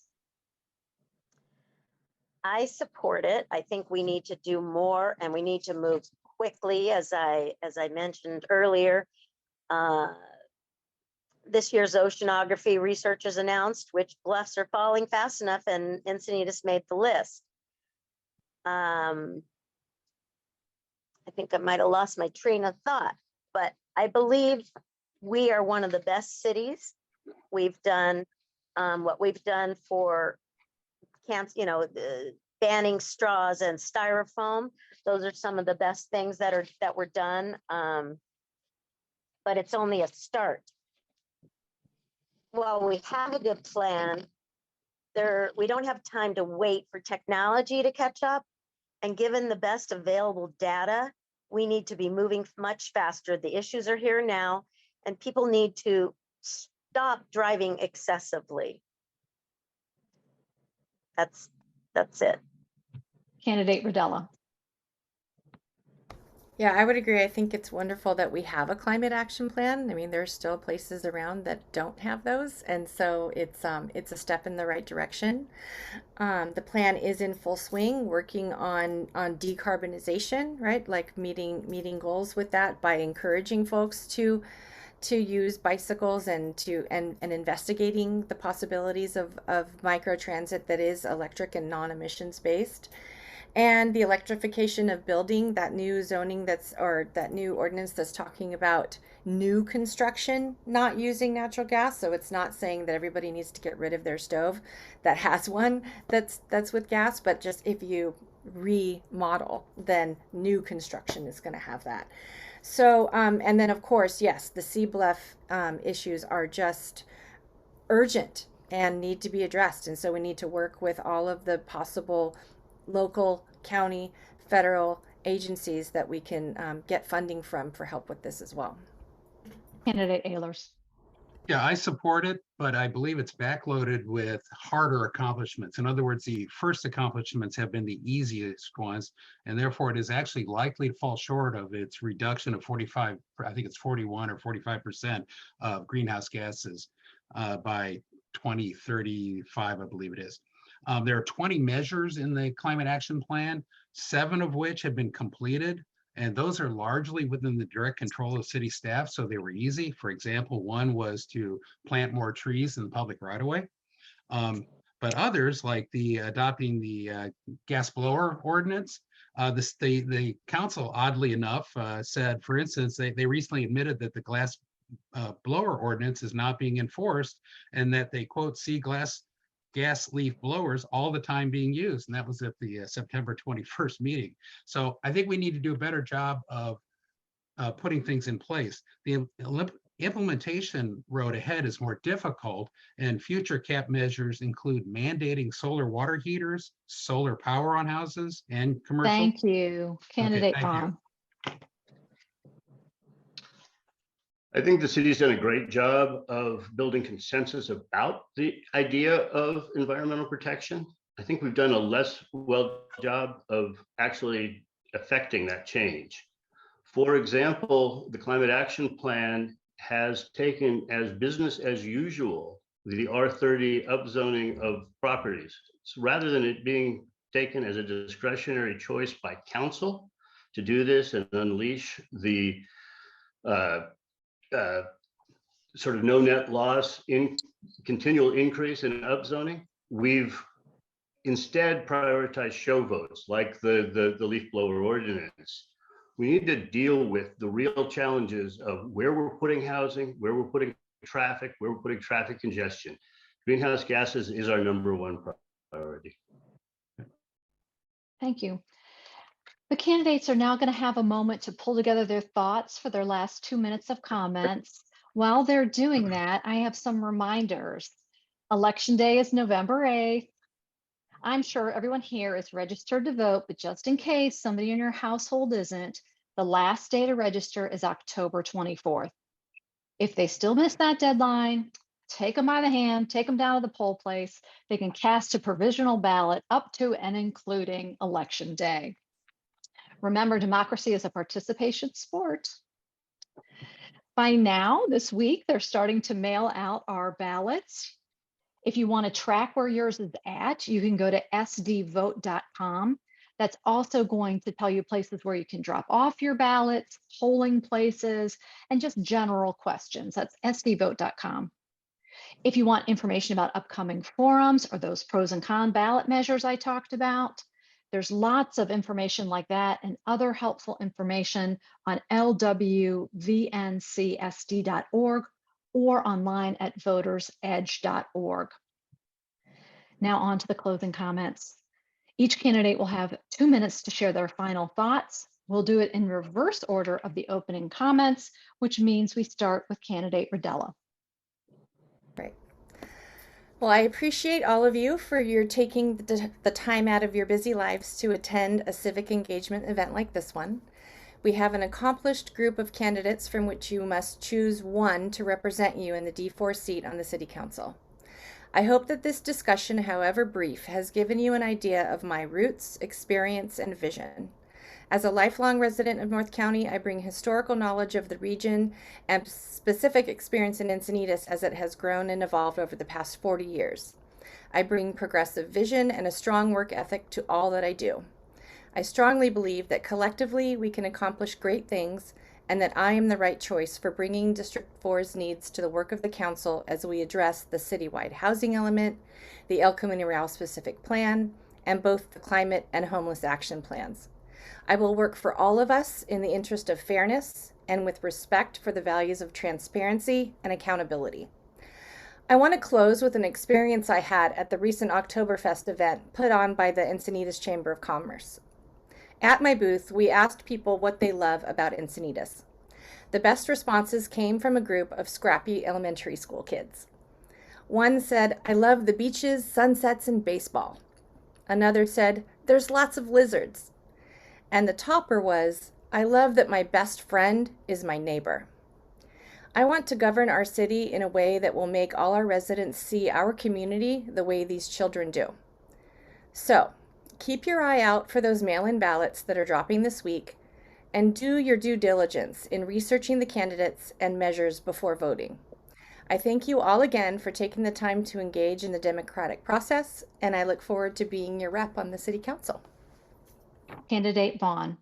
I support it. I think we need to do more, and we need to move quickly, as I mentioned earlier. This year's oceanography research is announced, which bluffs are falling fast enough, and Encinitas made the list. I think I might have lost my train of thought, but I believe we are one of the best cities. We've done what we've done for banning straws and styrofoam. Those are some of the best things that were done. But it's only a start. Well, we have a good plan. We don't have time to wait for technology to catch up. And given the best available data, we need to be moving much faster. The issues are here now, and people need to stop driving excessively. That's it. Candidate Redela. Yeah, I would agree. I think it's wonderful that we have a climate action plan. I mean, there's still places around that don't have those, and so it's a step in the right direction. The plan is in full swing, working on decarbonization, right? Like meeting goals with that by encouraging folks to use bicycles and investigating the possibilities of microtransit that is electric and non-emissions based. And the electrification of building, that new zoning that new ordinance that's talking about new construction not using natural gas. So it's not saying that everybody needs to get rid of their stove that has one that's with gas, but just if you remodel, then new construction is going to have that. So and then of course, yes, the Sea Bluff issues are just urgent and need to be addressed. And so we need to work with all of the possible local, county, federal agencies that we can get funding from for help with this as well. Candidate Ehlers. Yeah, I support it, but I believe it's backloaded with harder accomplishments. In other words, the first accomplishments have been the easiest ones, and therefore it is actually likely to fall short of its reduction of 45, I think it's 41 or 45% of greenhouse gases by 2035, I believe it is. There are 20 measures in the climate action plan, 7 of which have been completed. And those are largely within the direct control of city staff, so they were easy. For example, one was to plant more trees in the public right of way. But others, like adopting the gas blower ordinance, the council, oddly enough, said, for instance, they recently admitted that the glass blower ordinance is not being enforced, and that they, quote, see glass gas leaf blowers all the time being used. And that was at the September 21st meeting. So I think we need to do a better job of putting things in place. The implementation road ahead is more difficult, and future cap measures include mandating solar water heaters, solar power on houses and commercial. Thank you, candidate Vaughn. I think the city's done a great job of building consensus about the idea of environmental protection. I think we've done a less well job of actually affecting that change. For example, the Climate Action Plan has taken as business as usual the R30 upzoning of properties. So rather than it being taken as a discretionary choice by council to do this and unleash the sort of no net loss in continual increase in upzoning, we've instead prioritized show votes like the leaf blower ordinance. We need to deal with the real challenges of where we're putting housing, where we're putting traffic, where we're putting traffic congestion. Greenhouse gases is our #1 priority. Thank you. The candidates are now going to have a moment to pull together their thoughts for their last 2 minutes of comments. While they're doing that, I have some reminders. Election Day is November 8th. I'm sure everyone here is registered to vote, but just in case somebody in your household isn't, the last day to register is October 24th. If they still miss that deadline, take them by the hand, take them down to the poll place. They can cast a provisional ballot up to and including Election Day. Remember, democracy is a participation sport. By now, this week, they're starting to mail out our ballots. If you want to track where yours is at, you can go to sdvote.com. That's also going to tell you places where you can drop off your ballots, polling places, and just general questions. That's sdvote.com. If you want information about upcoming forums or those pros and cons ballot measures I talked about, there's lots of information like that and other helpful information on lwvncsd.org or online at votersedge.org. Now on to the closing comments. Each candidate will have 2 minutes to share their final thoughts. We'll do it in reverse order of the opening comments, which means we start with candidate Redela. Right. Well, I appreciate all of you for your taking the time out of your busy lives to attend a civic engagement event like this one. We have an accomplished group of candidates from which you must choose one to represent you in the D4 seat on the City Council. I hope that this discussion, however brief, has given you an idea of my roots, experience, and vision. As a lifelong resident of North County, I bring historical knowledge of the region and specific experience in Encinitas as it has grown and evolved over the past 40 years. I bring progressive vision and a strong work ethic to all that I do. I strongly believe that collectively we can accomplish great things and that I am the right choice for bringing District 4's needs to the work of the Council as we address the citywide housing element, the El Camino Real specific plan, and both the climate and homeless action plans. I will work for all of us in the interest of fairness and with respect for the values of transparency and accountability. I want to close with an experience I had at the recent Oktoberfest event put on by the Encinitas Chamber of Commerce. At my booth, we asked people what they love about Encinitas. The best responses came from a group of scrappy elementary school kids. One said, "I love the beaches, sunsets, and baseball." Another said, "There's lots of lizards." And the topper was, "I love that my best friend is my neighbor." I want to govern our city in a way that will make all our residents see our community the way these children do. So, keep your eye out for those mail-in ballots that are dropping this week, and do your due diligence in researching the candidates and measures before voting. I thank you all again for taking the time to engage in the democratic process, and I look forward to being your rep on the City Council. Candidate Vaughn.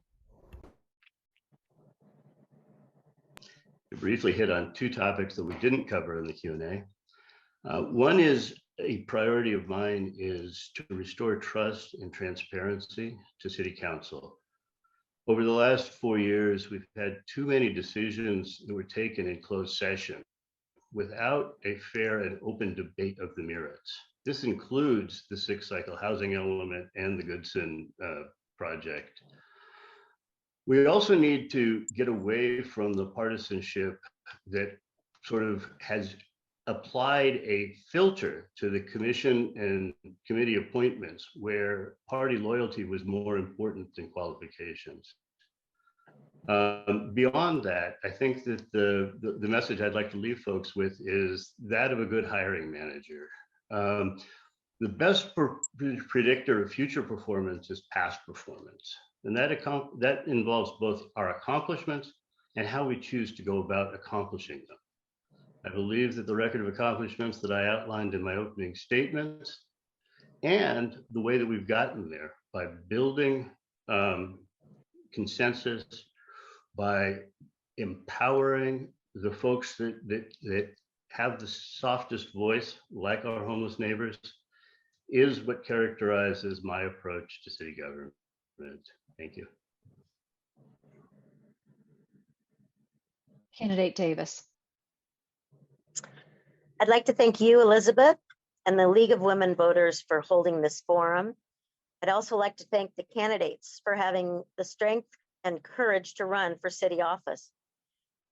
To briefly hit on two topics that we didn't cover in the Q&A. One is a priority of mine is to restore trust and transparency to City Council. Over the last 4 years, we've had too many decisions that were taken in closed session without a fair and open debate of the merits. This includes the 6-cycle housing element and the Goodson project. We also need to get away from the partisanship that sort of has applied a filter to the commission and committee appointments where party loyalty was more important than qualifications. Beyond that, I think that the message I'd like to leave folks with is that of a good hiring manager. The best predictor of future performance is past performance. And that involves both our accomplishments and how we choose to go about accomplishing them. I believe that the record of accomplishments that I outlined in my opening statements and the way that we've gotten there by building consensus, by empowering the folks that have the softest voice, like our homeless neighbors, is what characterizes my approach to city government. Thank you. Candidate Davis. I'd like to thank you, Elizabeth, and the League of Women Voters for holding this forum. I'd also like to thank the candidates for having the strength and courage to run for city office.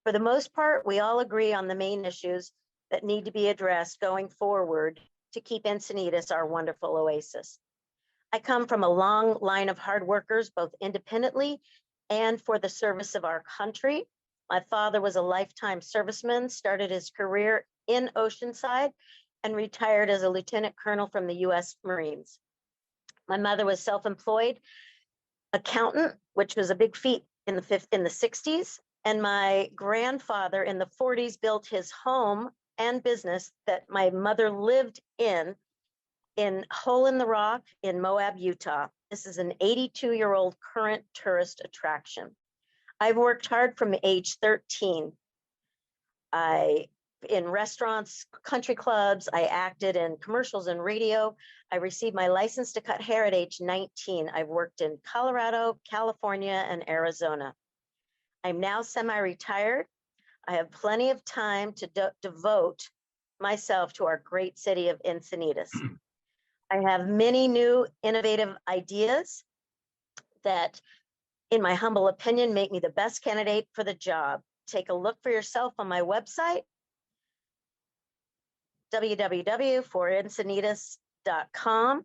For the most part, we all agree on the main issues that need to be addressed going forward to keep Encinitas our wonderful oasis. I come from a long line of hard workers, both independently and for the service of our country. My father was a lifetime serviceman, started his career in Oceanside, and retired as a lieutenant colonel from the U.S. Marines. My mother was self-employed accountant, which was a big feat in the 60s. And my grandfather in the 40s built his home and business that my mother lived in Hole in the Rock in Moab, Utah. This is an 82-year-old current tourist attraction. I've worked hard from age 13. In restaurants, country clubs, I acted in commercials and radio. I received my license to cut hair at age 19. I've worked in Colorado, California, and Arizona. I'm now semi-retired. I have plenty of time to devote myself to our great city of Encinitas. I have many new innovative ideas that, in my humble opinion, make me the best candidate for the job. Take a look for yourself on my website, www.encinitas.com.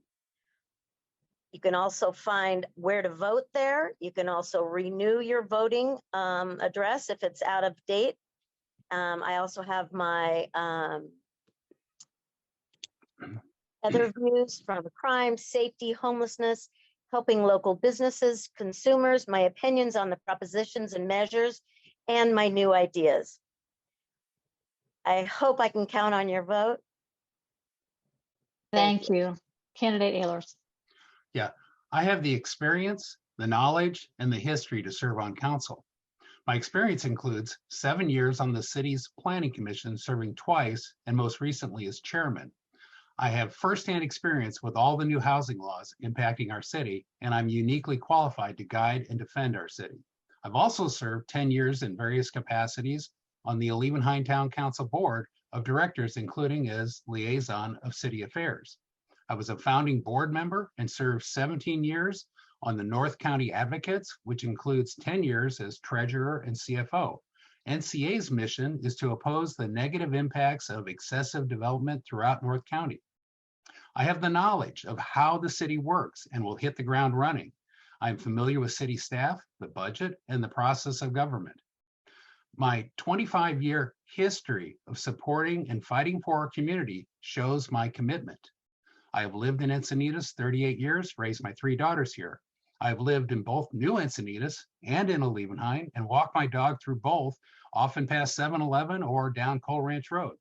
You can also find where to vote there. You can also renew your voting address if it's out of date. I also have my other views from crime, safety, homelessness, helping local businesses, consumers, my opinions on the propositions and measures, and my new ideas. I hope I can count on your vote. Thank you. Candidate Ehlers. Yeah, I have the experience, the knowledge, and the history to serve on council. My experience includes 7 years on the city's planning commission, serving twice, and most recently as chairman. I have firsthand experience with all the new housing laws impacting our city, and I'm uniquely qualified to guide and defend our city. I've also served 10 years in various capacities on the Allevenheim Town Council Board of Directors, including as liaison of city affairs. I was a founding board member and served 17 years on the North County Advocates, which includes 10 years as treasurer and CFO. NCA's mission is to oppose the negative impacts of excessive development throughout North County. I have the knowledge of how the city works and will hit the ground running. I'm familiar with city staff, the budget, and the process of government. My 25-year history of supporting and fighting for our community shows my commitment. I have lived in Encinitas 38 years, raised my 3 daughters here. I've lived in both New Encinitas and in Allevenheim and walked my dog through both, often past 7-Eleven or down Coal Ranch Road.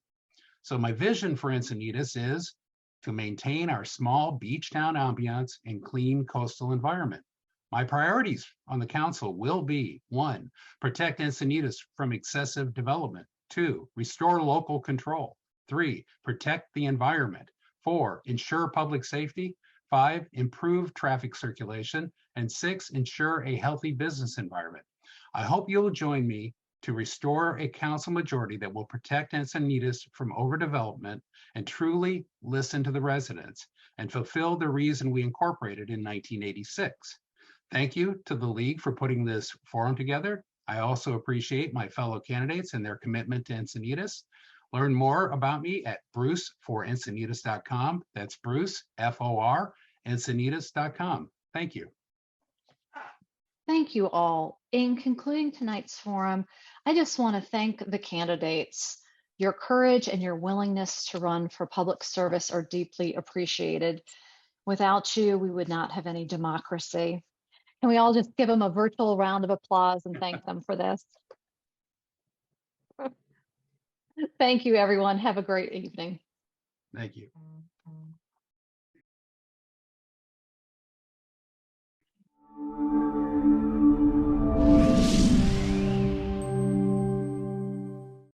So my vision for Encinitas is to maintain our small beach town ambiance and clean coastal environment. My priorities on the council will be: 1, protect Encinitas from excessive development; 2, restore local control; 3, protect the environment; 4, ensure public safety; 5, improve traffic circulation; and 6, ensure a healthy business environment. I hope you'll join me to restore a council majority that will protect Encinitas from overdevelopment and truly listen to the residents and fulfill the reason we incorporated in 1986. Thank you to the League for putting this forum together. I also appreciate my fellow candidates and their commitment to Encinitas. Learn more about me at bruceforencinitas.com. That's Bruce, F-O-R, Encinitas.com. Thank you. Thank you all. In concluding tonight's forum, I just want to thank the candidates. Your courage and your willingness to run for public service are deeply appreciated. Without you, we would not have any democracy. Can we all just give them a virtual round of applause and thank them for this? Thank you, everyone. Have a great evening. Thank you.